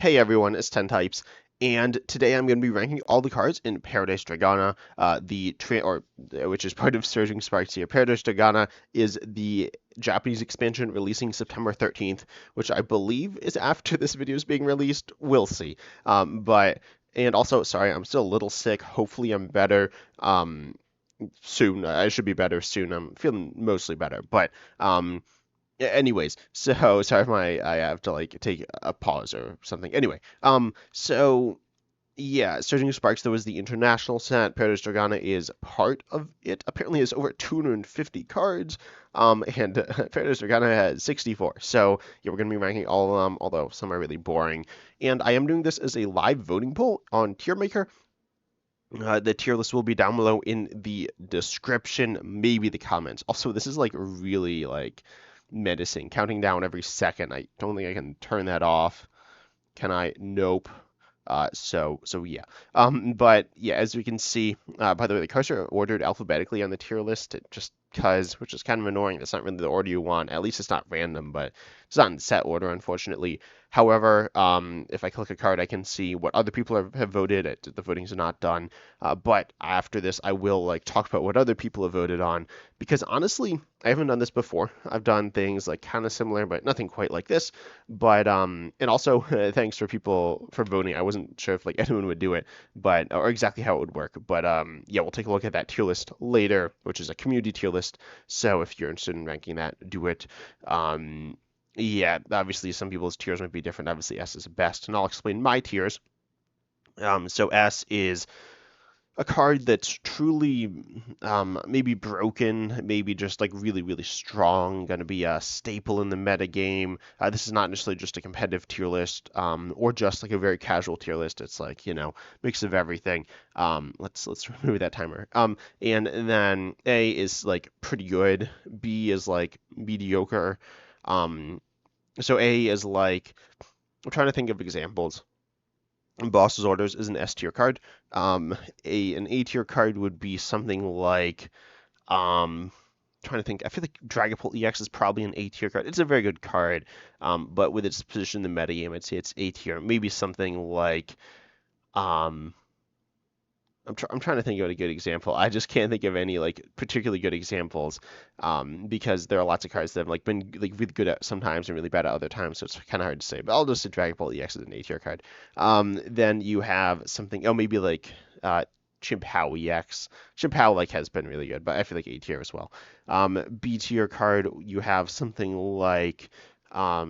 Hey everyone, it's 10 Types, and today I'm going to be ranking all the cards in Paradise Dragona, which is part of Surging Sparks here. Paradise Dragona is the Japanese expansion releasing September 13th, which I believe is after this video is being released. We'll see. And also, sorry, I'm still a little sick. Hopefully I'm better soon. I should be better soon. I'm feeling mostly better, but anyways, so sorry if I have to like take a pause or something. Anyway, yeah, Surging Sparks though is the international set. Paradise Dragona is part of it. Apparently, it's over 250 cards. And Paradise Dragona has 64. So yeah, we're gonna be ranking all of them, although some are really boring. And I am doing this as a live voting poll on Tier Maker. The tier list will be down below in the description, maybe the comments. Also, this is like really like menacing, counting down every second. I don't think I can turn that off. Can I? Nope. So yeah. But yeah, as we can see, by the way, the cards are ordered alphabetically on the tier list, just because, which is kind of annoying. That's not really the order you want. At least it's not random, but it's not in set order, unfortunately. However, if I click a card, I can see what other people have voted. The voting's not done. But after this, I will like talk about what other people have voted on, because honestly, I haven't done this before. I've done things like kind of similar, but nothing quite like this. But and also thanks for people for voting. I wasn't sure if like anyone would do it, but or exactly how it would work. But yeah, we'll take a look at that tier list later, which is a community tier list. So if you're interested in ranking that, do it. Yeah, obviously some people's tiers might be different. Obviously S is best, and I'll explain my tiers. So S is a card that's truly maybe broken, maybe just like really, really strong, going to be a staple in the meta game. This is not necessarily just a competitive tier list or just like a very casual tier list. It's like, mix of everything. Let's remove that timer. And then A is like pretty good. B is like mediocre. So A is like, I'm trying to think of examples. Boss's Orders is an S tier card. An A tier card would be something like trying to think. I feel like Dragapult EX is probably an A tier card. It's a very good card, but with its position in the metagame, I'd say it's A tier. Maybe something like um, I'm trying to think of a good example. I just can't think of any like particularly good examples, because there are lots of cards that have like been like really good at sometimes and really bad at other times. So it's kind of hard to say. But I'll just say Dragon Ball EX is an A tier card. Then you have something. Oh, maybe like Chimpow EX. Chimpow like has been really good, but I feel like A tier as well. B tier card. You have something like I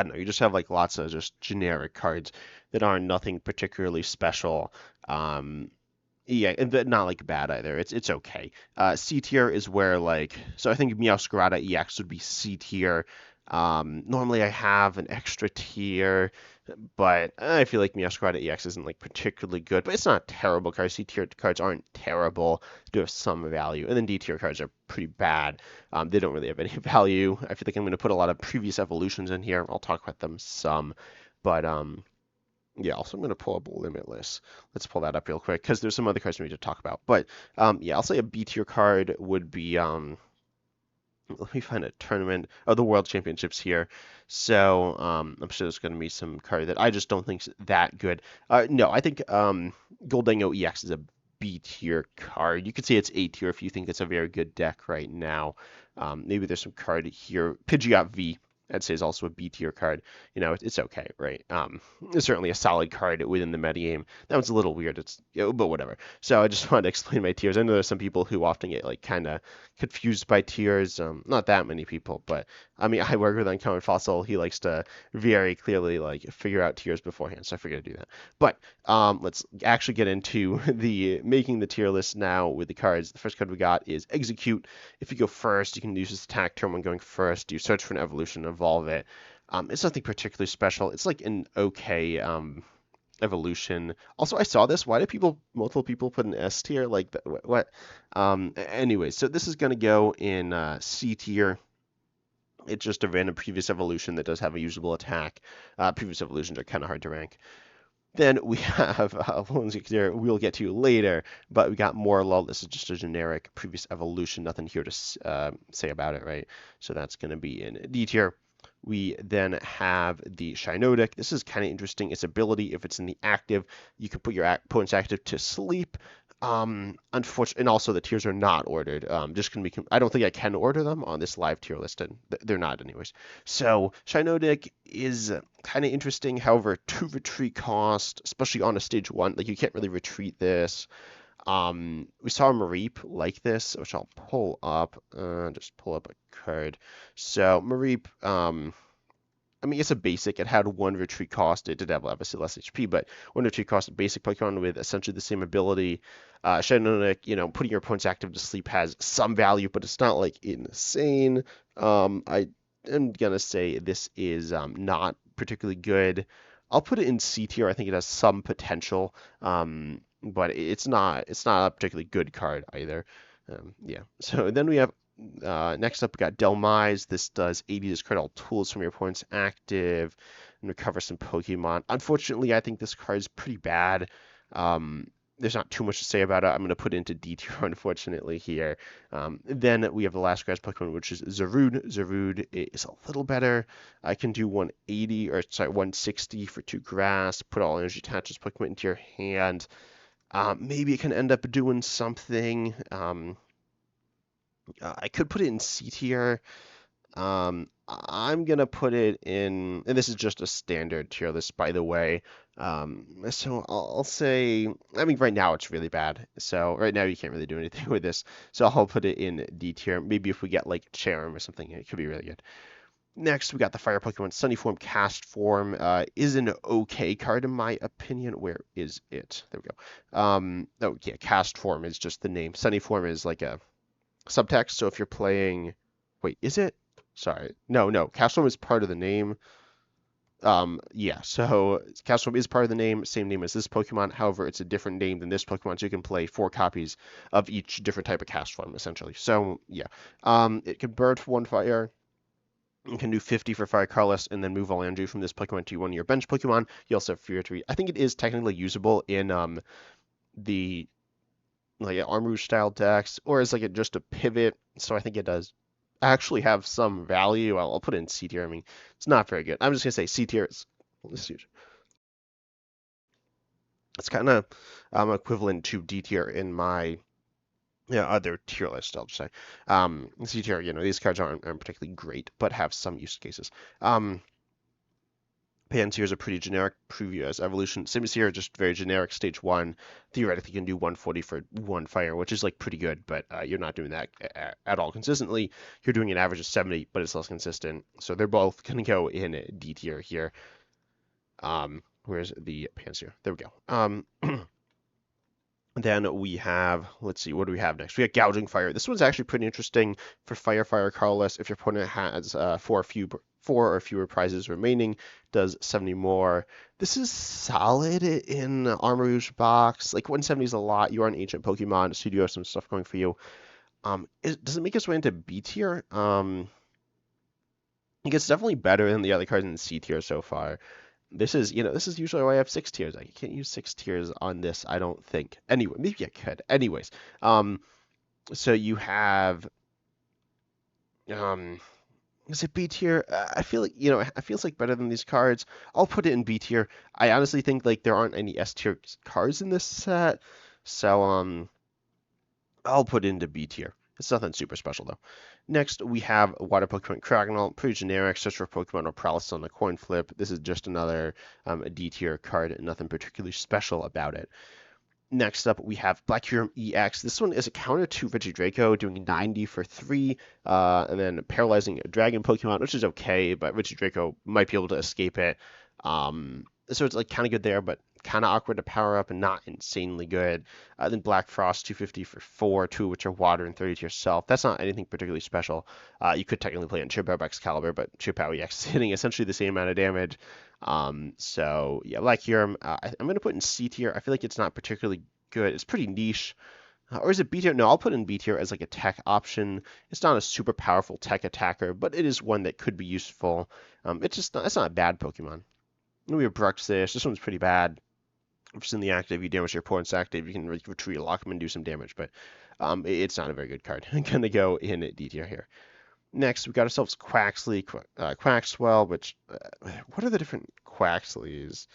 don't know, you just have like lots of just generic cards that are nothing particularly special. Yeah, and but not like bad either. It's okay. C tier is where like so I think Meowscarada EX would be C tier. Normally I have an extra tier, but I feel like Meowscarada EX isn't like particularly good, but it's not terrible cards. C tier cards aren't terrible, do have some value, and then D tier cards are pretty bad. They don't really have any value. I feel like I'm going to put a lot of previous evolutions in here. I'll talk about them some, but yeah, also I'm going to pull up Limitless. Let's pull that up real quick because there's some other cards we need to talk about. But yeah, I'll say a B tier card would be let me find a tournament of the World Championships here. So I'm sure there's going to be some card that I just don't think's that good. No, I think Goldango EX is a B tier card. You could say it's A tier if you think it's a very good deck right now. Maybe there's some card here. Pidgeot V, I'd say, is also a B tier card. It's okay, right? It's certainly a solid card within the metagame. That one's a little weird. But whatever. So I just wanted to explain my tiers. I know there's some people who often get like kind of confused by tiers. Not that many people, but I mean, I work with Uncommon Fossil. He likes to very clearly like figure out tiers beforehand, so I figured to do that. But let's actually get into the making the tier list now with the cards. The first card we got is Execute. If you go first, you can use this attack turn when going first. You search for an evolution, evolve it. It's nothing particularly special. It's like an okay evolution. Also, I saw this. Why did multiple people put an S tier? Like, what? Anyway, so this is going to go in C tier. It's just a random previous evolution that does have a usable attack. Previous evolutions are kind of hard to rank. Then we have ones we'll get to later, but we got Morlul. This is just a generic previous evolution. Nothing here to say about it, right? So that's going to be in D tier. We then have the Shiinotic. This is kind of interesting. Its ability, if it's in the active, you can put your opponent's active to sleep. Unfortunately, and also the tiers are not ordered. Just gonna be, I don't think I can order them on this live tier list, and they're not anyways. So Shiinotic is kind of interesting. However, 2 retreat cost, especially on a stage 1, like you can't really retreat this. We saw Mareep like this, which I'll pull up. Just pull up a card. So Mareep, I mean, it's a basic. It had 1 retreat cost. It did have obviously less HP, but 1 retreat cost. A basic Pokemon with essentially the same ability. Shiinotic, putting your opponent's active to sleep has some value, but it's not like insane. I am gonna say this is not particularly good. I'll put it in C tier. I think it has some potential, but it's not a particularly good card either. Yeah. So then we have next up, we got Delmise. This does 80 discard all tools from your opponent's active and recover some Pokemon. Unfortunately, I think this card is pretty bad. There's not too much to say about it. I'm going to put it into D tier, unfortunately, here. Then we have the last grass Pokemon, which is Zarude. Zarude is a little better. I can do 180, or sorry, 160 for 2 grass, put all energy attaches Pokemon into your hand. Maybe it can end up doing something. I could put it in C tier. I'm gonna put it in, and this is just a standard tier list, by the way. So I'll say, I mean, right now it's really bad. So right now you can't really do anything with this. So I'll put it in D tier. Maybe if we get like Charm or something, it could be really good. Next, we got the Fire Pokemon Sunny Form, Cast Form. Is an okay card in my opinion. Where is it? There we go. Oh yeah, Cast Form is just the name. Sunny Form is like a subtext. So if you're playing, wait, is it? Sorry, no. Castform is part of the name. Yeah. So Castform is part of the name, same name as this Pokemon. However, it's a different name than this Pokemon, so you can play 4 copies of each different type of Castform, essentially. So yeah. It can burn for 1 fire. You can do 50 for Fire Colorless, and then move all energy from this Pokemon to one of your bench Pokemon. You also have Fear to Read. I think it is technically usable in the like an Arm Rouge style decks, or as like just a pivot. So I think it does actually have some value. I'll put it in C tier. I mean, it's not very good. I'm just gonna say C tier is huge. It's kind of equivalent to D tier in my other tier list. I'll just say C tier. These cards aren't particularly great, but have some use cases. Pansear is a pretty generic preview as evolution. Simisear is just very generic stage 1. Theoretically, you can do 140 for 1 fire, which is like pretty good, but you're not doing that at all consistently. You're doing an average of 70, but it's less consistent. So they're both going to go in D tier here. Where's the Pansear? There we go. Then we have, let's see, what do we have next? We have Gouging Fire. This one's actually pretty interesting for Fire Colorless. If your opponent has 4 or fewer prizes remaining, does 70 more. This is solid in Armor Rouge box. Like 170 is a lot. You are an ancient Pokemon, so you do have some stuff going for you. Does it make its way into B tier? I think it's definitely better than the other cards in C tier so far. This is usually why I have 6 tiers. I can't use 6 tiers on this, I don't think. Anyway, maybe I could. Anyways, so you have, is it B tier? I feel like, it feels like better than these cards. I'll put it in B tier. I honestly think like there aren't any S tier cards in this set, so I'll put it into B tier. It's nothing super special though. Next, we have Water Pokemon Cragnole, pretty generic, search for Pokemon or Paralysis on a coin flip. This is just another D tier card, nothing particularly special about it. Next up, we have Black Kyurem EX. This one is a counter to Regidrago, doing 90 for 3, and then paralyzing a Dragon Pokemon, which is okay, but Regidrago might be able to escape it. So it's like kind of good there, but kind of awkward to power up and not insanely good. Then Black Frost, 250 for 4, 2 which are water and 30 to yourself. That's not anything particularly special. You could technically play on Chip-Out Excalibur, but Chip-Out EX is hitting essentially the same amount of damage. So yeah, Black Kyurem, I'm going to put in C tier. I feel like it's not particularly good. It's pretty niche. Or is it B tier? No, I'll put in B tier as like a tech option. It's not a super powerful tech attacker, but it is one that could be useful. It's not a bad Pokemon. Then we have Bruxish. This one's pretty bad. If it's in the active, you damage your opponent's active, you can retreat, lock them, and do some damage. But it's not a very good card. I'm going to go in D tier here. Next, we got ourselves Quaxley, Quaxwell, which, what are the different Quaxleys?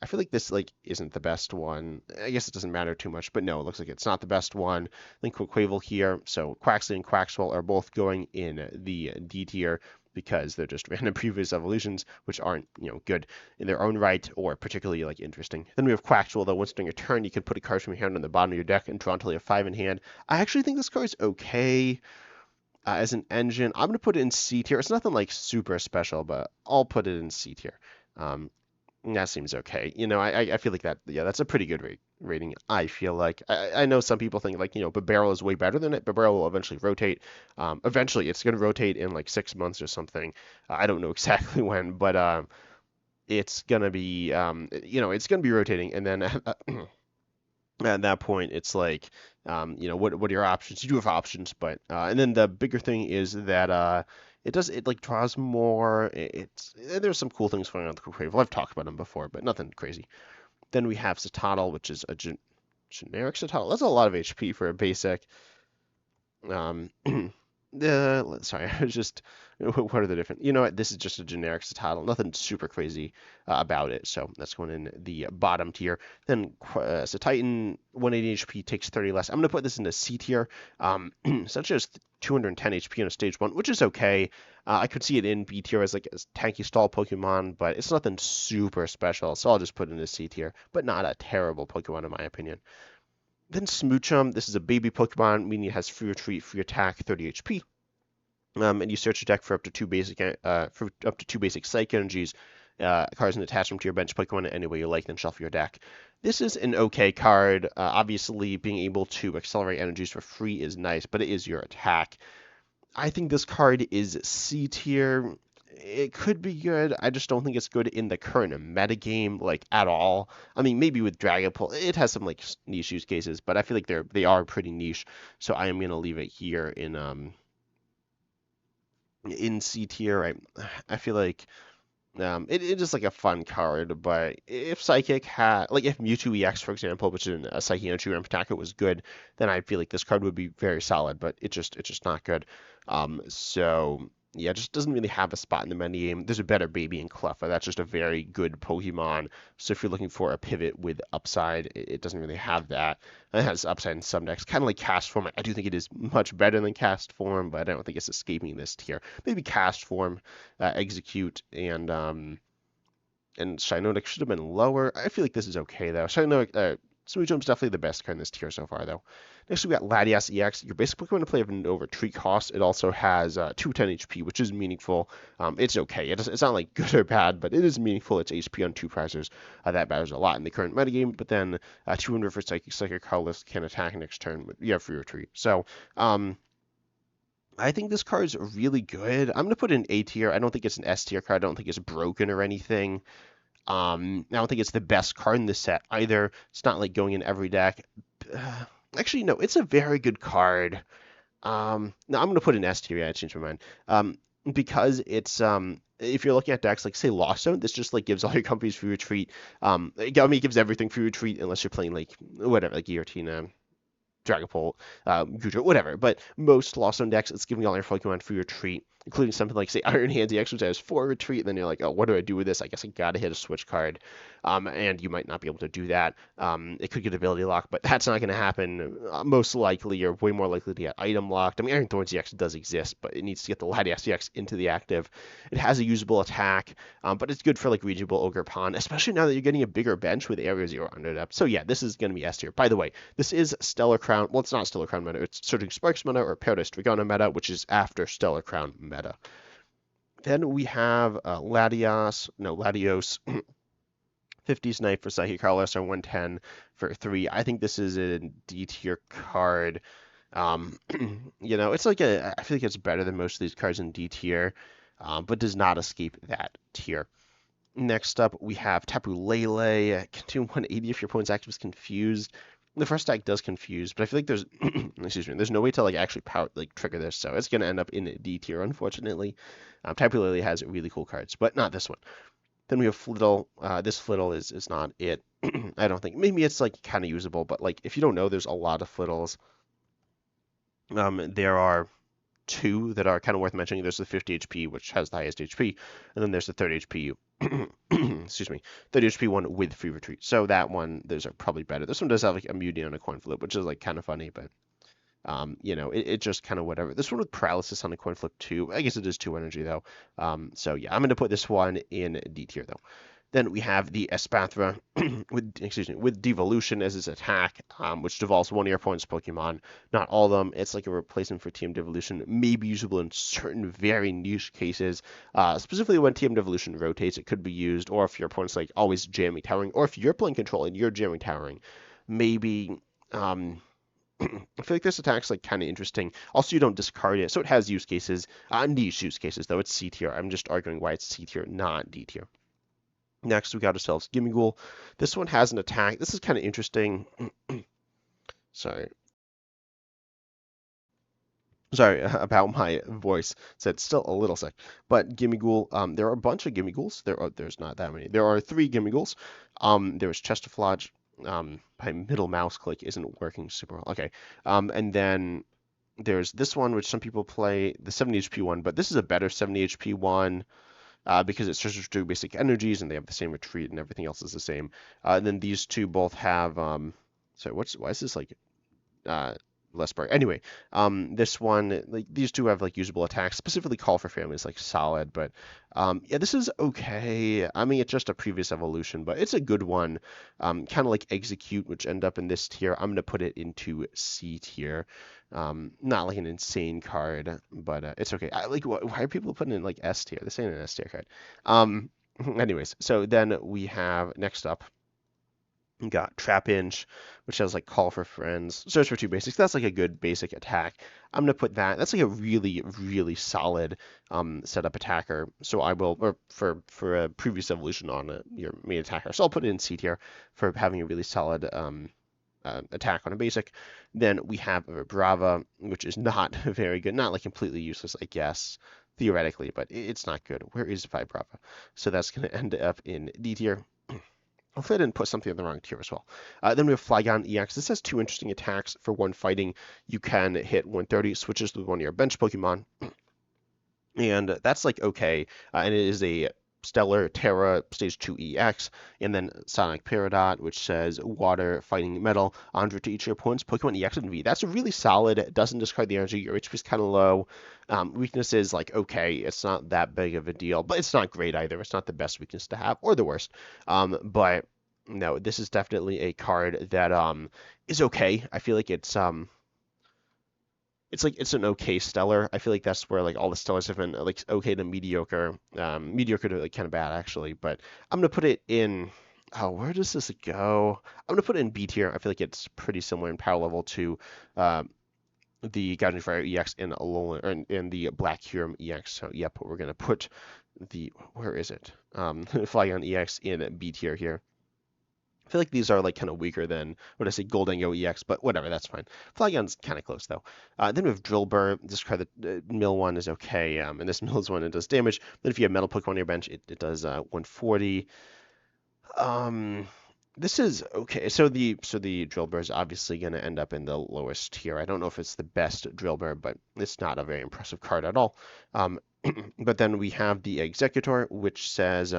I feel like this like isn't the best one. I guess it doesn't matter too much, but no, it looks like it's not the best one. Then Quaquaval here. So Quaxley and Quaxwell are both going in the D tier because they're just random previous evolutions, which aren't, good in their own right or particularly like interesting. Then we have Quaxwell, though once during your turn, you can put a card from your hand on the bottom of your deck and draw until you have 5 in hand. I actually think this card is okay as an engine. I'm gonna put it in C tier. It's nothing like super special, but I'll put it in C tier. Um, that seems okay. I feel like that. Yeah, that's a pretty good rating. I feel like I know some people think like Barbarrel is way better than it. Barbarrel will eventually rotate. Eventually, it's going to rotate in like 6 months or something. I don't know exactly when, but it's gonna be it's gonna be rotating, and then at that point, it's like, what are your options? You do have options, but and then the bigger thing is that it like draws more. There's some cool things going on with the Crave. I've talked about them before, but nothing crazy. Then we have Satotl, which is a generic Satotl. That's a lot of HP for a basic. Um, sorry, I was just, what are the different? You know what? This is just a generic title. Nothing super crazy about it. So that's going in the bottom tier. Then Titan 180 HP takes 30 less. I'm going to put this in the C tier. Such as 210 HP on a stage 1, which is okay. I could see it in B tier as like a tanky stall Pokemon, but it's nothing super special. So I'll just put it in the C tier, but not a terrible Pokemon in my opinion. Then Smoochum, this is a baby Pokemon, meaning it has free retreat, free attack, 30 HP. And you search your deck for up to two basic psych energies, cards, and attach them to your bench Pokemon in any way you like, then shuffle your deck. This is an okay card. Obviously, being able to accelerate energies for free is nice, but it is your attack. I think this card is C tier. It could be good. I just don't think it's good in the current metagame, like at all. I mean, maybe with Dragapult, it has some like niche use cases, but I feel like they are pretty niche. So I am gonna leave it here in C tier. I feel like it is like a fun card, but if Psychic had like if Mewtwo EX, for example, which is a Psychic Energy Ramp attacker, was good, then I feel like this card would be very solid, but it's just not good. So yeah, it just doesn't really have a spot in the meta game. There's a better baby in Cleffa. That's just a very good Pokemon. So if you're looking for a pivot with upside, it doesn't really have that. It has upside in some decks, kind of like Cast Form. I do think it is much better than Cast Form, but I don't think it's escaping this tier. Maybe Cast Form, Execute, and Shiinotic should have been lower. I feel like this is okay though. Smoochum's definitely the best card in this tier so far though. Next we got Latias EX. Your basic Pokemon to play have no retreat cost. It also has 210 HP, which is meaningful. It's okay. It's not like good or bad, but it is meaningful. It's HP on 2 prizers. That matters a lot in the current metagame. But then 200 for Psychic. Psychic Colorless can attack next turn. But you have free retreat. So I think this card is really good. I'm gonna put it in A tier. I don't think it's an S tier card. I don't think it's broken or anything. I don't think it's the best card in this set either. It's not like going in every deck. Actually, no, it's a very good card. No, I'm gonna put an S tier. Yeah, I changed my mind. Because it's if you're looking at decks like say Lost Zone, this just like gives all your companies free retreat. I mean, it gives everything free retreat unless you're playing like whatever, like Giratina, Dragapult, Goodra, whatever. But most Lost Zone decks, it's giving all your Pokemon free retreat, including something like, say, Iron Hands EX, which has 4 retreat, and then you're like, oh, what do I do with this? I guess I gotta hit a switch card. And you might not be able to do that. It could get ability lock, but that's not going to happen. Most likely, you're way more likely to get item locked. I mean, Iron Thorns EX does exist, but it needs to get the Latias EX into the active. It has a usable attack, but it's good for like reachable Ogre Pond, especially now that you're getting a bigger bench with Area Zero under depth. So yeah, this is going to be S tier. By the way, this is Stellar Crown. Well, it's not Stellar Crown meta. It's Surging Sparks meta or Paradise Dragona meta, which is after Stellar Crown meta. Then we have Latios, 50s Knife for Psychic Carlos or 110 for 3. I think this is a D tier card. It's like I feel like it's better than most of these cards in D tier, but does not escape that tier. Next up, we have Tapu Lele. Consume 180 if your opponent's active is confused. The first attack does confuse, but I feel like there's there's no way to like actually trigger this, so it's gonna end up in D tier, unfortunately. Tapu Lele has really cool cards, but not this one. Then we have Flittle. This Flittle is not it. I don't think. Maybe it's like kind of usable, but like if you don't know, there's a lot of Flittles. There are two that are kind of worth mentioning. There's the 50 HP, which has the highest HP, and then there's the 30 HP, excuse me, 30 HP one with free retreat. So that one, those are probably better. This one does have like immunity on a coin flip, which is like kind of funny, but it just kind of whatever. This one with paralysis on a coin flip too. I guess it is 2 energy though. So yeah, I'm going to put this one in D tier though. Then we have the Espathra with Devolution as its attack, which devolves one of your opponent's Pokemon. Not all of them. It's like a replacement for TM Devolution. May be usable in certain very niche cases. Specifically when TM Devolution rotates, it could be used, or if your opponent's like always jamming towering, or if you're playing control and you're jamming towering, maybe. I feel like this attack's like kind of interesting. Also, you don't discard it, so it has use cases. Niche use cases though. It's C tier. I'm just arguing why it's C tier, not D tier. Next, we got ourselves Gimmighoul. This one has an attack. This is kind of interesting. Sorry. Sorry about my voice. It's still a little sick. But Gimmighoul, there are a bunch of Gimmighouls. There's not that many. There are 3 Gimmighouls. There's Chesterflage. My middle mouse click isn't working super well. Okay. And then there's this one, which some people play, the 70 HP one, but this is a better 70 HP one. Because it's just 2 basic energies and they have the same retreat and everything else is the same. And then these two both have sorry, why is this like less bright? Anyway, this one, like these two have like usable attacks. Specifically, Call for Family is like solid, but yeah, this is okay. I mean, it's just a previous evolution, but it's a good one. Kind of like Execute, which end up in this tier. I'm gonna put it into C tier. Not like an insane card, but it's okay. Why are people putting in like S tier? This ain't an S tier card. Anyways, so then we have next up. We got Trapinch, which has like Call for Friends, Search for 2 basics. That's like a good basic attack. I'm gonna put that. That's like a really, really solid setup attacker. So I will, or for a previous evolution on your main attacker. So I'll put it in C tier for having a really solid attack on a basic. Then we have Brava, which is not very good, not like completely useless, I guess, theoretically, but it's not good. Where is Vibrava? So that's going to end up in D tier. Hopefully I didn't put something in the wrong tier as well. Then we have Flygon EX. This has 2 interesting attacks. For one fighting, you can hit 130, switches with one of your bench Pokemon, and that's like okay. And it is a Stellar Terra Stage 2 EX, and then Sonic Peridot, which says Water Fighting Metal, 100 to each of your opponent's Pokemon EX and V. That's really solid. It doesn't discard the energy. Your HP is kind of low. Weakness is like okay. It's not that big of a deal, but it's not great either. It's not the best weakness to have, or the worst. But no, this is definitely a card that is okay. I feel like it's it's an okay stellar. I feel like that's where like all the stellars have been like okay to mediocre, mediocre to like kind of bad actually. But I'm gonna put it in. Oh, where does this go? I'm gonna put it in B tier. I feel like it's pretty similar in power level to the Gouging Fire EX and Alolan or in the Black Huron EX. So yep, we're gonna put the where is it? Flygon EX in B tier here. I feel like these are like kind of weaker than what I say Goldango EX, but whatever, that's fine. Flygon's kind of close though. Then we have Drillbur. This card, the mill one is okay, and this mill is one that does damage. Then if you have metal Pokemon on your bench, it does 140. This is okay. So the Drillbur is obviously going to end up in the lowest tier. I don't know if it's the best Drillbur, but it's not a very impressive card at all. But then we have the Executor, which says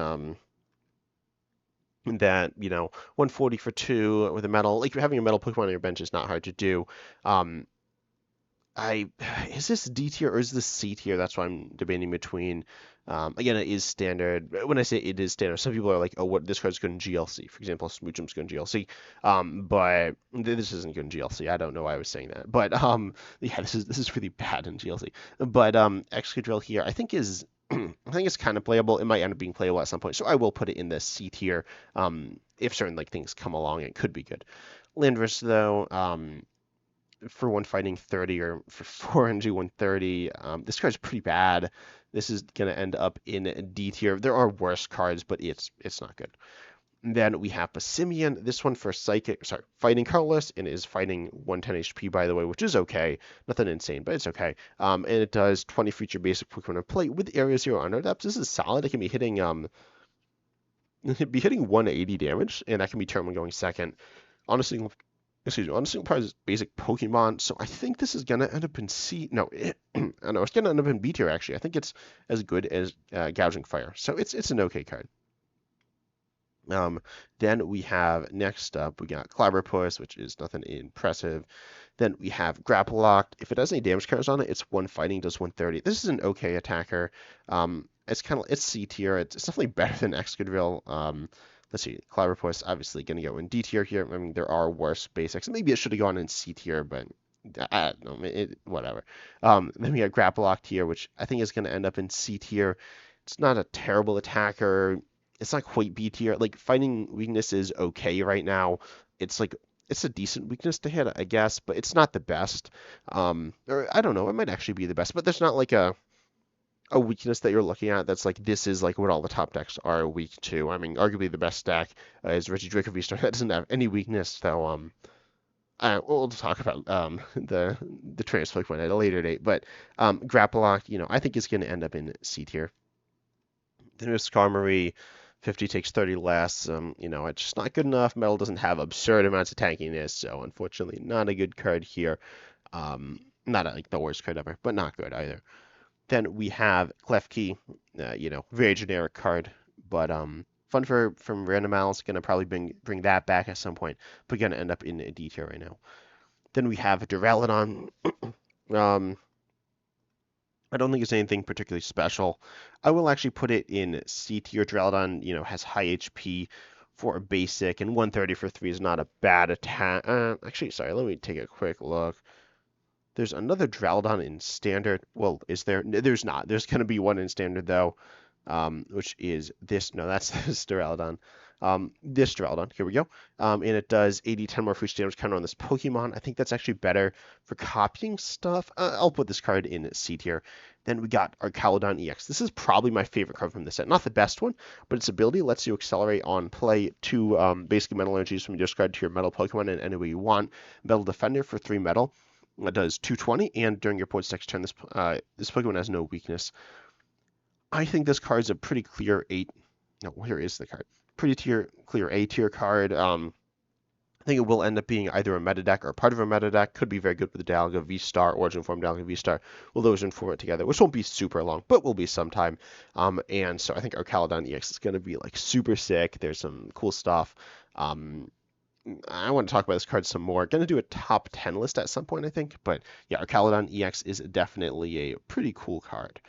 that 140 for 2 with a metal, like having a metal Pokemon on your bench is not hard to do. Is this D tier or is this C tier? That's why I'm debating between. Again, it is standard. When I say it is standard, some people are like, oh, what this card's going to GLC. For example, Smoochum's going to GLC. But this isn't going to GLC. I don't know why I was saying that. But yeah, this is really bad in GLC. But Excadrill here, I think is I think it's kind of playable. It might end up being playable at some point, so I will put it in the C tier. If certain like things come along, it could be good. Landorus though, for one fighting 30 or for 4 energy 130, this card's pretty bad. This is gonna end up in D tier. There are worse cards, but it's not good. And then we have Passimian. This one for fighting colorless and is fighting 110 HP by the way, which is okay. Nothing insane, but it's okay. And it does 20 feature basic Pokemon of play with Area 0 under depths. This is solid. It can be hitting 180 damage, and that can be Termin going second. Honestly, excuse me, on a single prize basic Pokemon. So I think this is gonna end up in C. No, I know it's gonna end up in B tier actually. I think it's as good as Gouging Fire. So it's an okay card. Um, then we have next up, we got Clobbopus, which is nothing impressive. Then we have Grapple Locked. If it has any damage counters on it, it's one fighting, does 130. This is an okay attacker. It's C tier. It's definitely better than Excadrill. Let's see, Clobbopus obviously going to go in D tier here. I mean, there are worse basics. Maybe it should have gone in C tier, but I don't know, whatever. Then we have Grapple Locked here, which I think is going to end up in C tier. It's not a terrible attacker. It's not quite B tier. Like fighting weakness is okay right now. It's like it's a decent weakness to hit, I guess, but it's not the best. Or I don't know, it might actually be the best, but there's not like a weakness that you're looking at that's like this is like what all the top decks are weak to. I mean, arguably the best deck is Regidrago V-Star that doesn't have any weakness, though. We'll talk about the transfer point at a later date, but Grapple Lock, I think is going to end up in C tier. Then there's Skarmory. 50 takes 30 less. It's just not good enough. Metal doesn't have absurd amounts of tankiness, so unfortunately, not a good card here. Not like the worst card ever, but not good either. Then we have Klefki, very generic card, but fun from Random Mal's gonna probably bring that back at some point, but gonna end up in a D tier right now. Then we have Duraludon. I don't think it's anything particularly special. I will actually put it in C tier. Duraludon, has high HP for a basic, and 130 for 3 is not a bad attack. Actually, sorry, let me take a quick look. There's another Duraludon in standard. Well, is there? There's not. There's going to be one in standard, though, which is this. No, that's this Duraludon. This Duraludon. Here we go. And it does 10 more free damage counter on this Pokemon. I think that's actually better for copying stuff. I'll put this card in C tier. Then we got our Caledon EX. This is probably my favorite card from the set. Not the best one, but its ability lets you accelerate on play 2 basic metal energies from your discard to your metal Pokemon in any way you want. Metal Defender for 3 metal. It does 220, and during your opponent's next turn, this Pokemon has no weakness. I think this card is a pretty clear 8. No, here is the card. Pretty clear A tier card. I think it will end up being either a meta deck or part of a meta deck. Could be very good with the Dialga V-Star, Origin Form Dialga V-Star. We'll those inform it together, which won't be super long, but will be sometime. And so I think our Caledon EX is going to be like super sick. There's some cool stuff. I want to talk about this card some more. Going to do a top 10 list at some point, I think. But yeah, our Caledon EX is definitely a pretty cool card.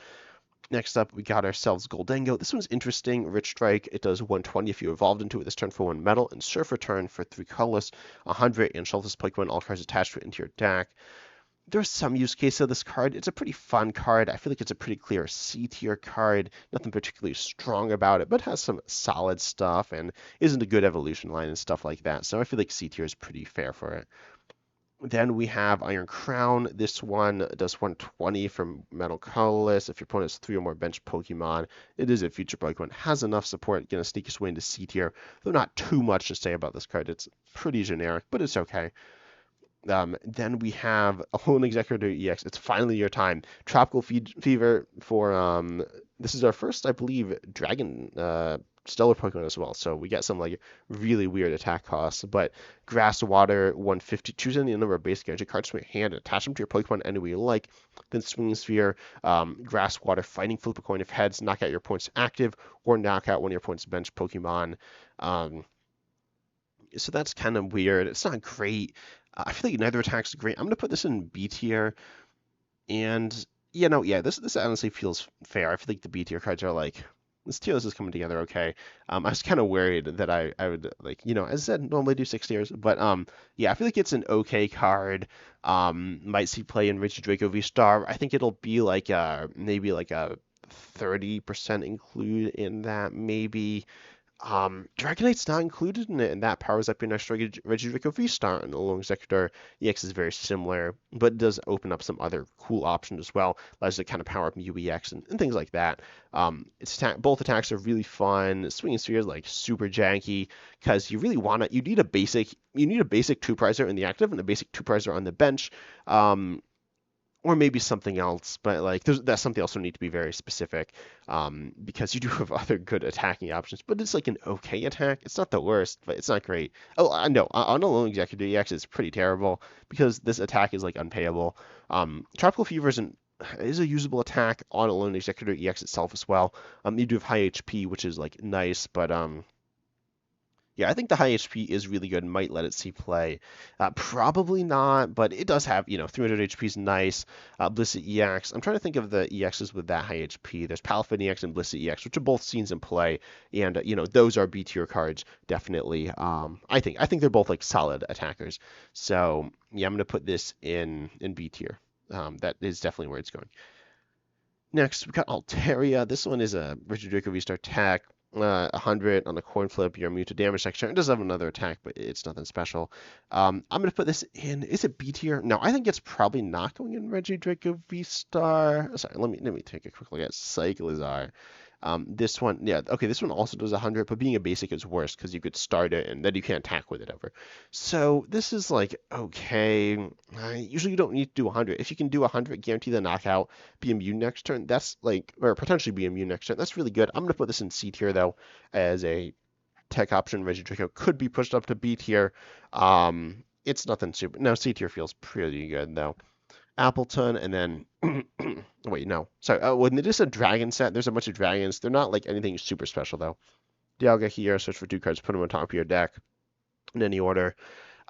Next up, we got ourselves Goldengo. This one's interesting. Rich Strike. It does 120 if you evolved into it this turn for 1 metal, and Surf Return for 3 colorless, 100, and shuffle this Pokemon, all cards attached to it into your deck. There's some use case of this card. It's a pretty fun card. I feel like it's a pretty clear C tier card. Nothing particularly strong about it, but has some solid stuff and isn't a good evolution line and stuff like that. So I feel like C tier is pretty fair for it. Then we have Iron Crown. This one does 120 from Metal Colorless. If your opponent has 3 or more bench Pokemon, it is a future Pokemon. Has enough support. Going to sneak its way into C tier. Though not too much to say about this card. It's pretty generic, but it's okay. Then we have a Hone Executor EX. It's finally your time. Tropical Fever for this is our first, I believe, Dragon Stellar Pokemon as well. So we get some like really weird attack costs. But Grass Water 150. Choose any number of basic energy cards from your hand and attach them to your Pokemon any way you like. Then Swinging Sphere, Grass Water, Fighting, flip a coin of heads, knock out your opponent's active, or knock out one of your opponent's bench Pokemon. So that's kind of weird. It's not great. I feel like neither attack's great. I'm going to put this in B tier. And, this honestly feels fair. I feel like the B tier cards are like, this tier list is coming together okay. I was kind of worried that I would, like, as I said, normally do 6 tiers. But, I feel like it's an okay card. Might see play in Regidrago V-Star. I think it'll be like maybe like a 30% include in that, maybe. Dragonite's not included in it, and that powers up your next Regidrago V-Star, and the Lone Executor EX is very similar, but it does open up some other cool options as well. Allows you to kind of power up UEX and things like that. Both attacks are really fun. Swinging Sphere is like super janky because you really you need a basic 2-prizer in the active and a basic 2-prizer on the bench. or maybe something else, but like that's something else would need to be very specific, because you do have other good attacking options, but it's like an okay attack. It's not the worst, but it's not great. Oh, I know on a lone executive EX it's pretty terrible because this attack is like unpayable. Tropical Fever is a usable attack on a lone executive EX itself as well. You do have high HP, which is like nice, but yeah, I think the high HP is really good and might let it see play. Probably not, but it does have, 300 HP is nice. Blissey EX. I'm trying to think of the EXs with that high HP. There's Palafin EX and Blissey EX, which are both scenes in play, and those are B tier cards definitely. I think they're both like solid attackers. So yeah, I'm gonna put this in B tier. That is definitely where it's going. Next, we got Altaria. This one is a Richard Draco V-Star attack. 100 on a coin flip, you're immune to damage section. It does have another attack, but it's nothing special. I'm going to put this in. Is it B tier? No, I think it's probably not going in Reggie Draco V-Star. Sorry, let me take a quick look at Cyclizar. This one, yeah, okay, this one also does 100, but being a basic is worse because you could start it and then you can't attack with it ever. So this is like, okay, usually you don't need to do 100. If you can do 100, guarantee the knockout, be immune next turn, that's like, or potentially be immune next turn, that's really good. I'm going to put this in C tier though, as a tech option. Regidraco could be pushed up to B tier. It's nothing super, no, C tier feels pretty good though. Appleton, and then wait, no, sorry. When it is a dragon set, there's a bunch of dragons. They're not like anything super special though. Dialga here, search for 2 cards, put them on top of your deck in any order.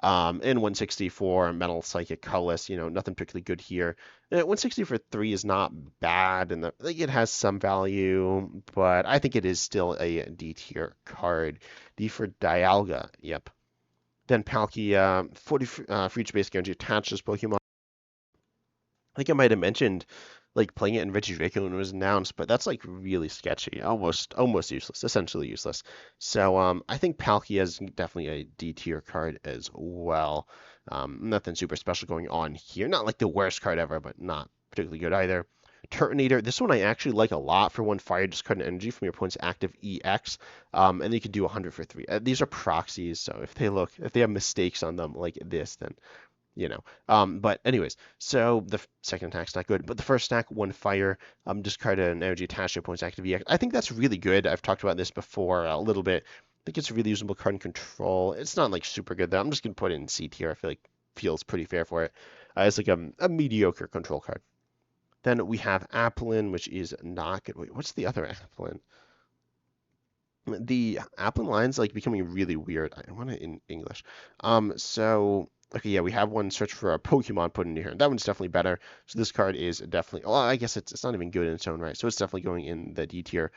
And 164 Metal Psychic Colorless, nothing particularly good here. 160 for 3 is not bad, and like, it has some value, but I think it is still a D tier card. D for Dialga, yep. Then Palkia, 40 for each base guarantee attaches Pokemon. I think I might have mentioned like playing it in Regidraco when it was announced, but that's like really sketchy, almost useless, essentially useless. So I think Palkia is definitely a D tier card as well. Nothing super special going on here. Not like the worst card ever, but not particularly good either. Turtonator, this one I actually like a lot for 1 fire, discard an energy from your opponent's active EX, and then you can do 100 for 3. These are proxies, so if they have mistakes on them like this, then but anyways, so the second attack's not good, but the first attack, 1 fire, discard an energy attached to your opponent's active EX. I think that's really good. I've talked about this before a little bit. I think it's a really usable card in control. It's not like super good though. I'm just gonna put it in C tier. I feel like feels pretty fair for it. It's like a mediocre control card. Then we have Applin, which is not good. Wait, what's the other Applin? The Applin line's like becoming really weird. I want it in English. So okay, yeah, we have one search for a Pokemon put in here. That one's definitely better. So this card is definitely, well, I guess it's not even good in its own right. So it's definitely going in the D tier.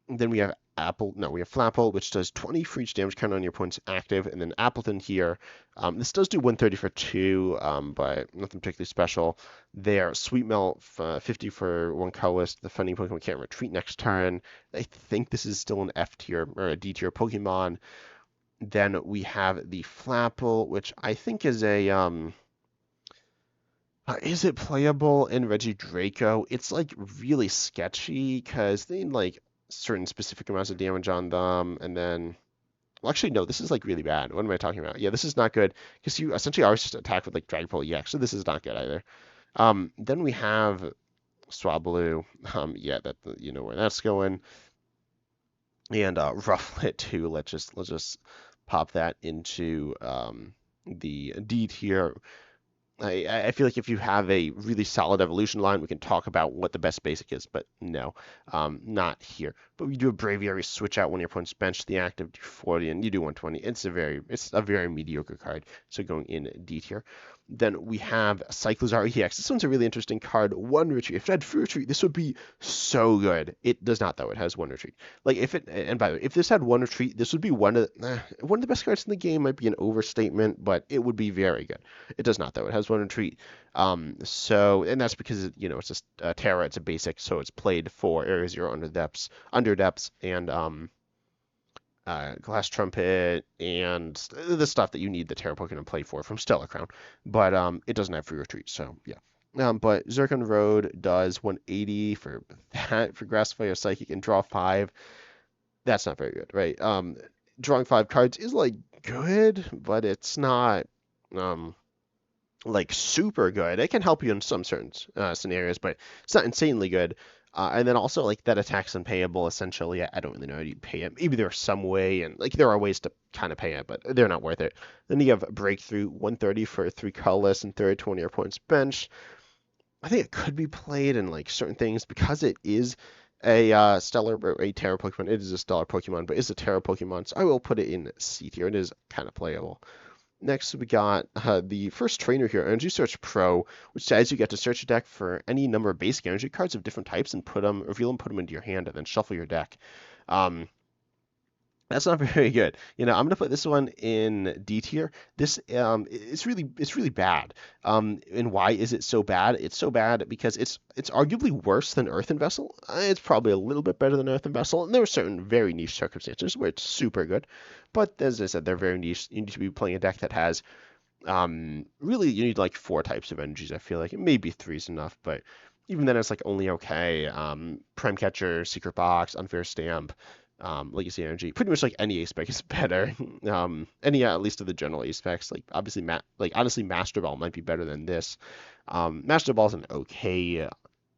Then we have we have Flapple, which does 20 for each damage counter on your opponent's active, and then Appleton here. This does do 130 for 2, but nothing particularly special. There, Sweet Melt, 50 for 1 colorless. The funding Pokemon can't retreat next turn. I think this is still an F tier or a D tier Pokemon. Then we have the Flapple, which I think is it playable in Regidraco? It's like really sketchy because they need like certain specific amounts of damage on them, and then well, actually no, this is like really bad. What am I talking about? Yeah, this is not good because you essentially always just attack with like Dragapult EX, so this is not good either. Then we have Swablu. Yeah, that you know where that's going, and Rufflet too. Let's just pop that into the D tier. I feel like if you have a really solid evolution line, we can talk about what the best basic is, but no, not here. But we do a Braviary, switch out one of your opponent's bench, the active, do 40, and you do 120. It's a very mediocre card, so going in D tier. Then we have Cyclizar EX. This one's a really interesting card. 1 retreat. If it had 3 retreat, this would be so good. It does not, though. It has 1 retreat. Like if it, and by the way, if this had 1 retreat, this would be one of the best cards in the game. Might be an overstatement, but it would be very good. It does not, though. It has 1 retreat. And that's because it's just Terra. It's a basic, so it's played for Area 0 under depths, and Glass Trumpet, and the stuff that you need the Terra Pokemon to play for from Stellar Crown. But it doesn't have free retreat, so yeah. But Zircon Road does 180 for that for Grass Fire Psychic and draw 5. That's not very good, right? Drawing 5 cards is like good, but it's not. like super good. It can help you in some certain scenarios, but it's not insanely good. And then also like that attack's unpayable essentially. I don't really know how you pay it. Maybe there's some way, and like there are ways to kind of pay it, but they're not worth it. Then you have Breakthrough 130 for 3 colorless and 30 20 points bench. I think it could be played in like certain things because it is a stellar or a Terra Pokemon. It is a stellar Pokemon, but it's a Terra Pokemon, so I will put it in C tier. It is kind of playable. Next, we got the first trainer here, Energy Search Pro, which says you get to search your deck for any number of basic energy cards of different types and reveal them, put them into your hand, and then shuffle your deck. Um, that's not very good. I'm gonna put this one in D tier. This it's really bad. And why is it so bad? It's so bad because it's arguably worse than Earthen Vessel. It's probably a little bit better than Earthen Vessel, and there are certain very niche circumstances where it's super good. But as I said, they're very niche. You need to be playing a deck that has really you need like 4 types of energies. I feel like maybe 3 is enough, but even then it's like only okay. Prime Catcher, Secret Box, Unfair Stamp, Legacy Energy. Pretty much like any ace spec is better. Any at least of the general ace specs. Like obviously, like honestly, Master Ball might be better than this. Master Ball is an okay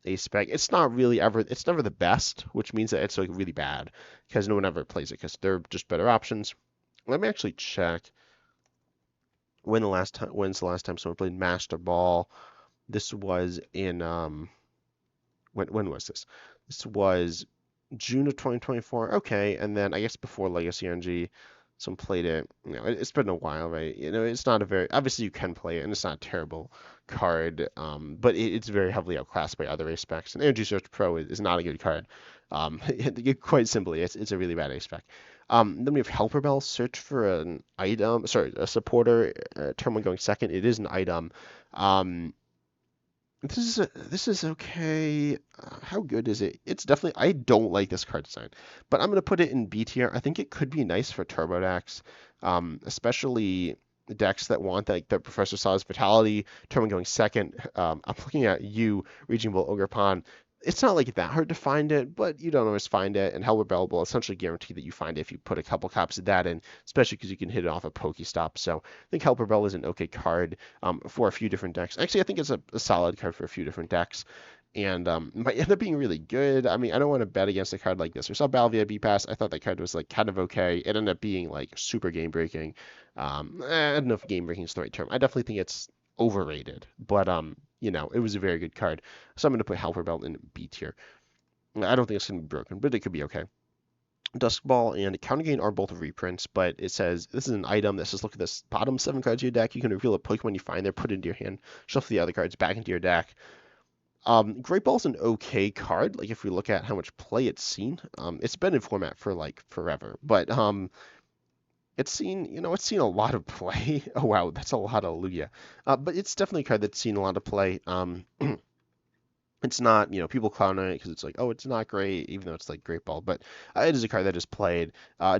ace spec. It's not really ever. It's never the best, which means that it's like really bad because no one ever plays it because they're just better options. Let me actually check when's the last time someone played Master Ball. This was in when was this? This was June of 2024. Okay, and then I guess before Legacy NG, someone played it. It's been a while, right? It's not a very obviously you can play it, and it's not a terrible card, but it's very heavily outclassed by other ace specs. And Energy Search Pro is not a good card. Quite simply, it's a really bad ace spec. Then we have Helper Bell, search for an item, sorry, a supporter, turn 1 going second. It is an item. Um, this is okay. How good is it? It's definitely, I don't like this card design, but I'm gonna put it in B tier. I think it could be nice for turbo decks, especially decks that want like the Professor Saw's Vitality, turn 1 going second. I'm looking at you, Raging Bull, Ogre Pond. It's not like that hard to find it, but you don't always find it, and Helper Bell will essentially guarantee that you find it if you put a couple copies of that in, especially because you can hit it off a Pokestop. So I think Helper Bell is an okay card for a few different decks. Actually, I think it's a solid card for a few different decks, and might end up being really good. I mean, I don't want to bet against a card like this. We saw Battle via B Pass. I thought that card was like kind of okay. It ended up being like super game breaking. I don't know if game breaking is the right term. I definitely think it's overrated, but it was a very good card. So I'm going to put Helper Belt in B tier. I don't think it's going to be broken, but it could be okay. Dusk Ball and Counter Gain are both reprints, but it says this is an item that says look at this bottom 7 cards of your deck. You can reveal a Pokemon you find there, put it into your hand, shuffle the other cards back into your deck. Great Ball's an okay card. Like if we look at how much play it's been in format for like forever, but it's seen a lot of play. Oh wow, that's a lot of Lugia. But it's definitely a card that's seen a lot of play. It's not, people clown on it because it's like, oh, it's not great, even though it's like Great Ball. But it is a card that is played.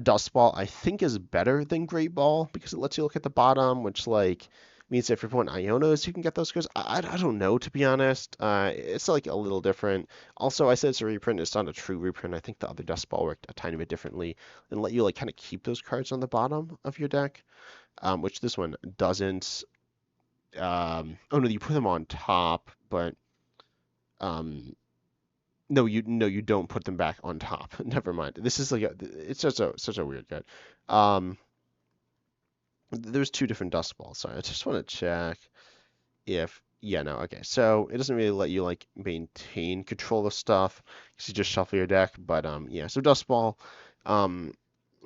Dust Ball, I think, is better than Great Ball because it lets you look at the bottom, which like means if you're pulling Ionos, you can get those cards. I don't know, to be honest. It's like a little different. Also, I said it's a reprint. It's not a true reprint. I think the other Dust Ball worked a tiny bit differently and let you like kind of keep those cards on the bottom of your deck, which this one doesn't. Oh no, you put them on top, but no, you don't put them back on top. Never mind. This is like it's such a weird card. Um, there's 2 different dust balls. Sorry, I just want to check if yeah, no, okay. So it doesn't really let you like maintain control of stuff because you just shuffle your deck. But yeah. So dust ball, um,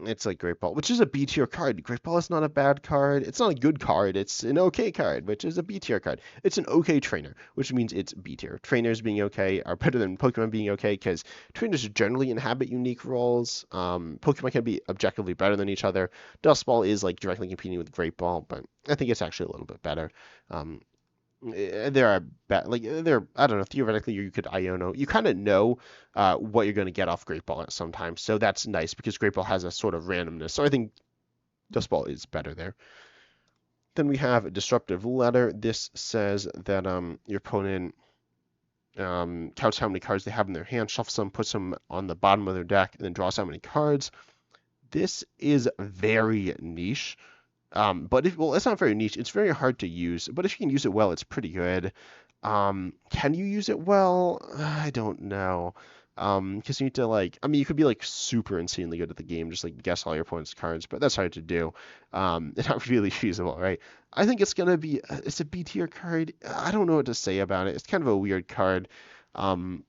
it's like Great Ball, which is a B tier card. Great Ball is not a bad card. It's not a good card. It's an okay card, which is a B tier card. It's an okay trainer, which means it's B tier. Trainers being okay are better than Pokemon being okay because trainers generally inhabit unique roles. Pokemon can be objectively better than each other. Dust Ball is like directly competing with Great Ball, but I think it's actually a little bit better. Um, there are like there I don't know, theoretically you could Iono. You kind of know what you're going to get off Great Ball at sometimes, so that's nice because Great Ball has a sort of randomness. So I think Dust Ball is better there. Then we have Disruptive Letter. This says that your opponent counts how many cards they have in their hand, shuffles them, puts them on the bottom of their deck, and then draws how many cards. This is very niche. But if well, it's not very niche. It's very hard to use. But if you can use it well, it's pretty good. Can you use it well? I don't know. Because you need to like, I mean, you could be like super insanely good at the game, just like guess all your opponent's cards, but that's hard to do. It's not really feasible, right? I think it's gonna be, it's a B tier card. I don't know what to say about it. It's kind of a weird card. Um,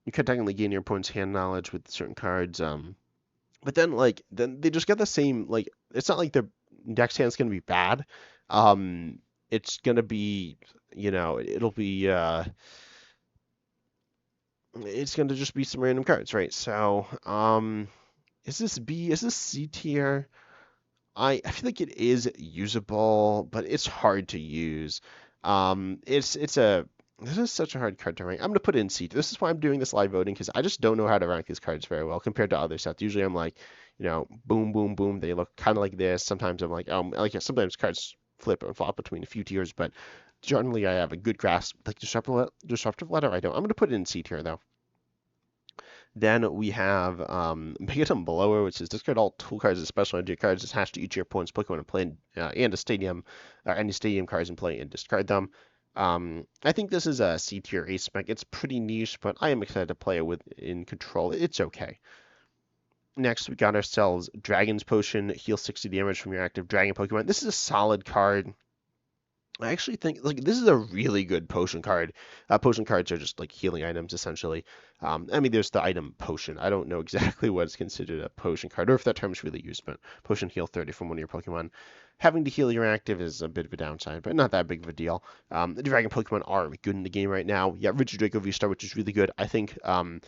you could technically gain your opponent's hand knowledge with certain cards. But then like then they just get the same like it's not like their dex hand's gonna be bad. Um, it's gonna be it'll be it's gonna just be some random cards, right? So is this B? Is this C tier? I feel like it is usable, but it's hard to use. It's a this is such a hard card to rank. I'm gonna put it in C. This is why I'm doing this live voting because I just don't know how to rank these cards very well compared to other sets. Usually I'm like, boom, boom, boom. They look kind of like this. Sometimes I'm like sometimes cards flip and flop between a few tiers, but generally I have a good grasp. Like disruptive letter, I don't. I'm gonna put it in C tier though. Then we have Megaton Blower, which is discard all tool cards and special energy cards attached to each of your opponent's Pokemon and play, and a stadium, or any stadium cards in play and discard them. I think this is a C tier ace spec. It's pretty niche, but I am excited to play it with in control. It's okay. Next, we got ourselves Dragon's Potion, heal 60 damage from your active Dragon Pokemon. This is a solid card. I actually think like this is a really good potion card. Potion cards are just like healing items essentially. I mean, there's the item potion. I don't know exactly what is considered a potion card or if that term is really used, but potion heal 30 from one of your Pokemon. Having to heal your active is a bit of a downside, but not that big of a deal. The Dragon Pokemon are good in the game right now. Yeah, Richard Draco V-Star, which is really good. I think. And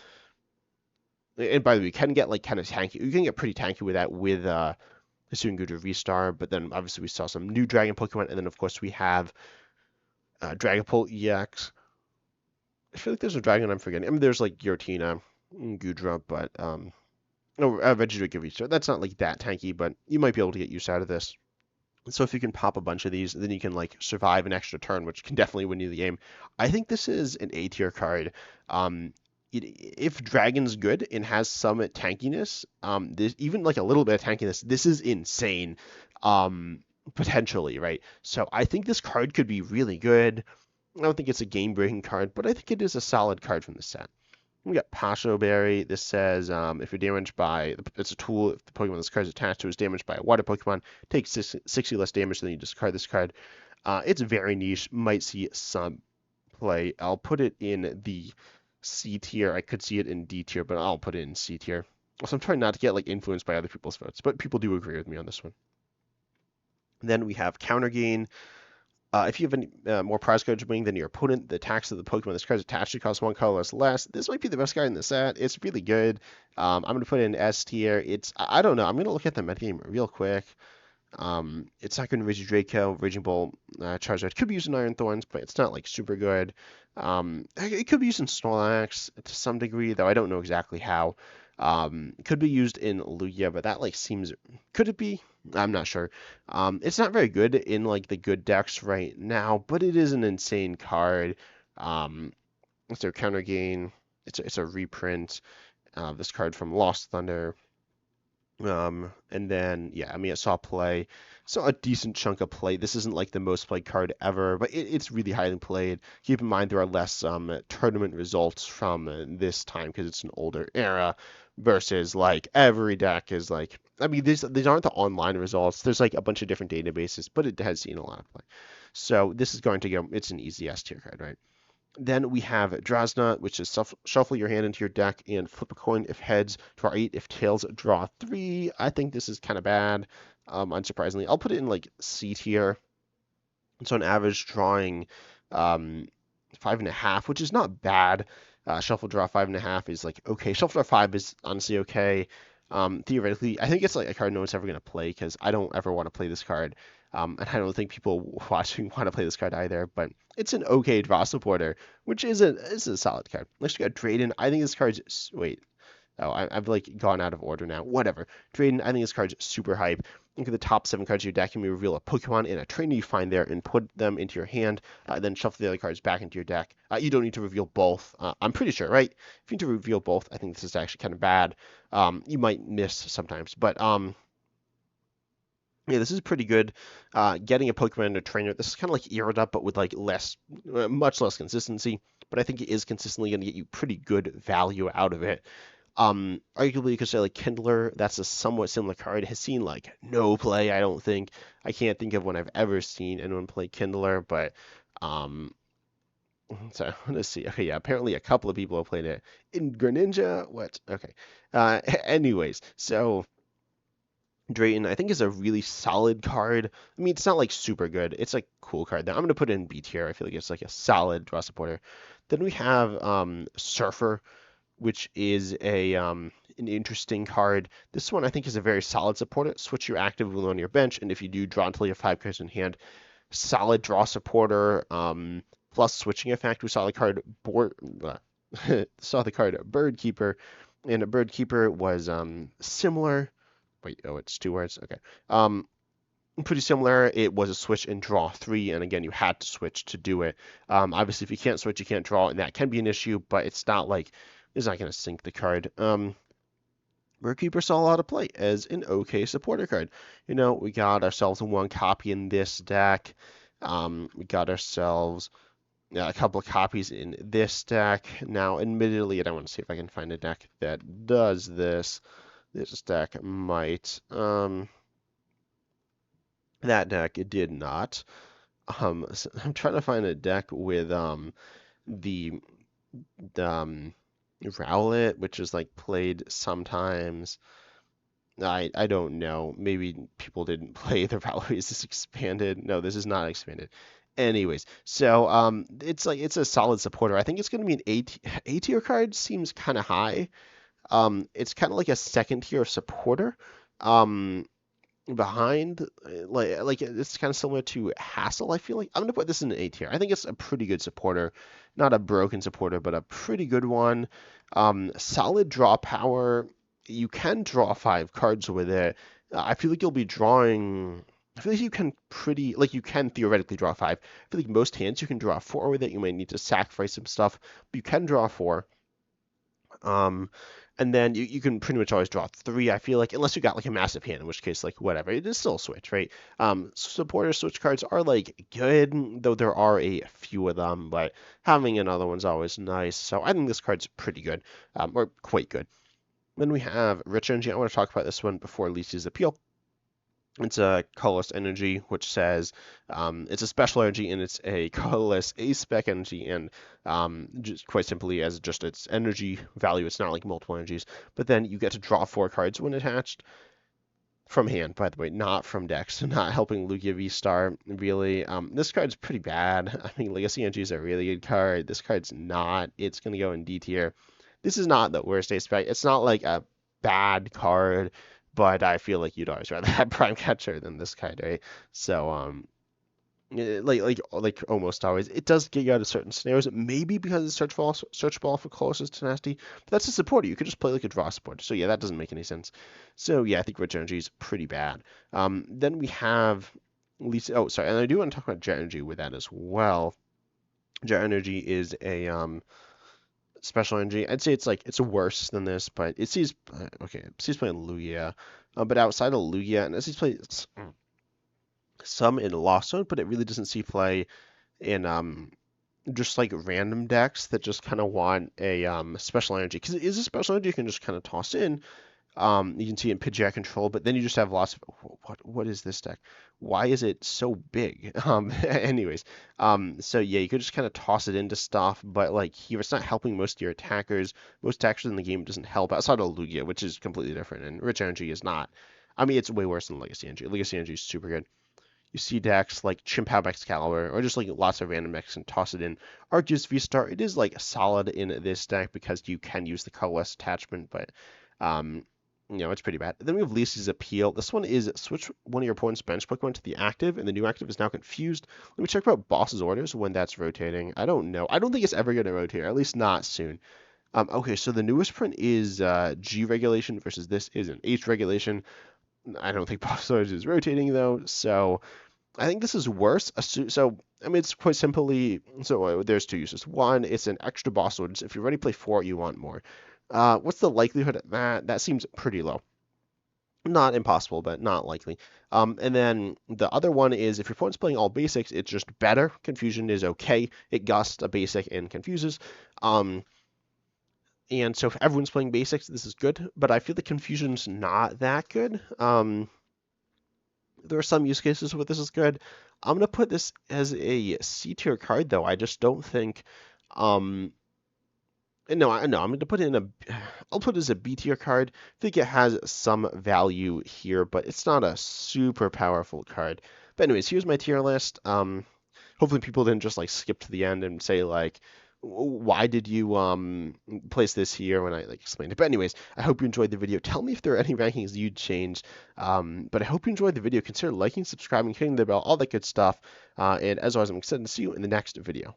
by the way, you can get like kind of tanky. You can get pretty tanky with that with Hisuian Goodra V-Star, but then obviously we saw some new Dragon Pokemon, and then of course we have Dragapult EX. I feel like there's a dragon I'm forgetting. I mean, there's like Giratina, Gudra, but no, Regidrake V-Star. That's not like that tanky, but you might be able to get use out of this. So if you can pop a bunch of these, then you can like survive an extra turn, which can definitely win you the game. I think this is an A tier card. Um, if Dragon's good and has some tankiness, this, even like a little bit of tankiness, this is insane. Potentially, right? So I think this card could be really good. I don't think it's a game-breaking card, but I think it is a solid card from the set. We got Pasho Berry. This says if you're damaged by, it's a tool. If the Pokemon this card is attached to is damaged by a water Pokemon, take 60 less damage than you discard this card. It's very niche. Might see some play. I'll put it in the C tier. I could see it in D tier, but I'll put it in C tier. So I'm trying not to get like influenced by other people's votes, but people do agree with me on this one. Then we have Counter Gain. If you have any more prize cards remaining than your opponent, the attacks of the Pokemon this card is attached to cost one colorless less. This might be the best card in the set. It's really good. I'm going to put it in S tier. I don't know. I'm going to look at the metagame real quick. It's not going to Raging Draco, Raging Bolt, Charizard. Could be used in Iron Thorns, but it's not like super good. It could be used in Snorlax to some degree, though I don't know exactly how. Could be used in Lugia, but that like seems. Could it be? I'm not sure. It's not very good in like the good decks right now, but it is an insane card. It's their counter gain. It's a reprint. This card from Lost Thunder. And then, yeah, I mean, I saw play, saw a decent chunk of play. This isn't like the most played card ever, but it's really highly played. Keep in mind there are less tournament results from this time because it's an older era versus like every deck is like, I mean, these aren't the online results. There's like a bunch of different databases, but it has seen a lot of play. So this is going to go, it's an easy S tier card, right? Then we have Dragona, which is shuffle your hand into your deck and flip a coin. If heads, draw 8. If tails, draw 3. I think this is kind of bad, unsurprisingly. I'll put it in like C tier. So on average, drawing 5.5, which is not bad. Shuffle draw 5.5 is like okay. Shuffle draw 5 is honestly okay. Theoretically, I think it's like a card no one's ever going to play because I don't ever want to play this card. And I don't think people watching want to play this card either, but it's an okay draw supporter, which is a solid card. Next we got Drayden. I think this card's wait. Oh, I've like gone out of order now. Whatever. Drayden, I think this card's super hype. Look at the top 7 cards of your deck, and we reveal a Pokemon and a trainer you find there and put them into your hand, then shuffle the other cards back into your deck. You don't need to reveal both. I'm pretty sure, right? If you need to reveal both, I think this is actually kind of bad. You might miss sometimes, but Yeah, this is pretty good. Getting a Pokemon into trainer, this is kind of like Irida, but with like much less consistency. But I think it is consistently going to get you pretty good value out of it. Arguably, you could say like Kindler, that's a somewhat similar card. Has seen like no play, I don't think. I can't think of when I've ever seen anyone play Kindler, but um, so let's see. Okay, yeah, apparently a couple of people have played it in Greninja. What? Okay. Anyways, so. Drayton, I think, is a really solid card. I mean, it's not like super good. It's like cool card. I'm gonna put it in B tier. I feel like it's like a solid draw supporter. Then we have Surfer, which is a an interesting card. This one I think is a very solid supporter. Switch your active when on your bench, and if you do, draw until you have 5 cards in hand. Solid draw supporter. Plus switching effect. We saw the card saw the card Bird Keeper, and a Bird Keeper was similar. Wait, oh, it's 2 words. Okay. Um, Pretty similar. It was a switch and draw 3, and again, you had to switch to do it. Obviously, if you can't switch, you can't draw, and that can be an issue, but it's not like it's not going to sink the card. Keeper saw a lot of play as an okay supporter card. We got ourselves one copy in this deck. We got ourselves a couple of copies in this deck. Now, admittedly, I want to see if I can find a deck that does this. This deck might. That deck it did not. So I'm trying to find a deck with the Rowlet, which is like played sometimes. I don't know. Maybe people didn't play the Rowlet. Is this expanded? No, this is not expanded. Anyways, so it's a solid supporter. I think it's going to be an A tier card. Seems kind of high. It's kind of like a second tier of supporter. Um, Behind like it's kind of similar to Hassel. I feel like I'm gonna put this in an A tier. I think it's a pretty good supporter, not a broken supporter, but a pretty good one. Solid draw power. You can draw 5 cards with it. I feel like you'll be drawing. I feel like you can theoretically draw 5. I feel like most hands you can draw 4 with it. You might need to sacrifice some stuff, but you can draw 4. Um, and then you can pretty much always draw 3, I feel like, unless you got like a massive hand, in which case, like, whatever. It is still a switch, right? Supporter switch cards are like good, though there are a few of them, but having another one's always nice. So I think this card's pretty good, or quite good. Then we have Rich Energy. I want to talk about this one before Lisi's Appeal. It's a colorless energy, which says it's a special energy and it's a colorless A-spec energy, and just quite simply as just its energy value, it's not like multiple energies. But then you get to draw 4 cards when attached from hand, by the way, not from deck, so not helping Lugia V-Star really. This card's pretty bad. I mean, Legacy Energy is a really good card. This card's not. It's gonna go in D tier. This is not the worst A-spec. It's not like a bad card, but I feel like you'd always rather have Prime Catcher than this card, right? So, like almost always, it does get you out of certain scenarios. Maybe because it's search ball for closest tenacity, but that's a supporter. You could just play like a draw supporter. So yeah, that doesn't make any sense. So yeah, I think Rich Energy is pretty bad. Then we have Lisa. Oh, sorry, and I do want to talk about Jet Energy with that as well. Jet Energy is a special energy. I'd say it's worse than this, but it sees okay. It sees playing Lugia, but outside of Lugia, and it sees play some in Lost Zone, but it really doesn't see play in just like random decks that just kind of want a special energy, because it is a special energy you can just kind of toss in. You can see it in Pidgeot control, but then you just have lots of what is this deck? Why is it so big? Anyways, so yeah, you could just kind of toss it into stuff, but like here it's not helping most of your attackers. Most attackers in the game doesn't help outside of Lugia, which is completely different, and Rich Energy is not. I mean, it's way worse than Legacy Energy. Legacy Energy is super good. You see decks like Chimp Excalibur, or just like lots of random decks and toss it in. Arceus V-Star, it is like solid in this deck because you can use the colorless attachment, but it's pretty bad. Then we have Lisi's Appeal. This one is switch one of your opponent's bench Pokemon to the active, and the new active is now confused. Let me check about Boss's Orders when that's rotating. I don't know. I don't think it's ever going to rotate, or at least not soon. Okay, so the newest print is G regulation versus this is an H regulation. I don't think Boss's Orders is rotating though, so I think this is worse. So, I mean, it's quite simply, so there's 2 uses. One, it's an extra boss orders. If you already play 4, you want more. What's the likelihood of that? That seems pretty low. Not impossible, but not likely. And then the other one is if your opponent's playing all basics, it's just better. Confusion is okay. It gusts a basic and confuses. Um, and so if everyone's playing basics, this is good. But I feel the confusion's not that good. There are some use cases where this is good. I'm gonna put this as a C tier card though. I just don't think. Um, no, no, I'm going to put it in a. I'll put it as a B tier card. I think it has some value here, but it's not a super powerful card. But anyways, here's my tier list. Hopefully people didn't just like skip to the end and say like, why did you place this here when I like explained it. But anyways, I hope you enjoyed the video. Tell me if there are any rankings you'd change. But I hope you enjoyed the video. Consider liking, subscribing, hitting the bell, all that good stuff. And as always, I'm excited to see you in the next video.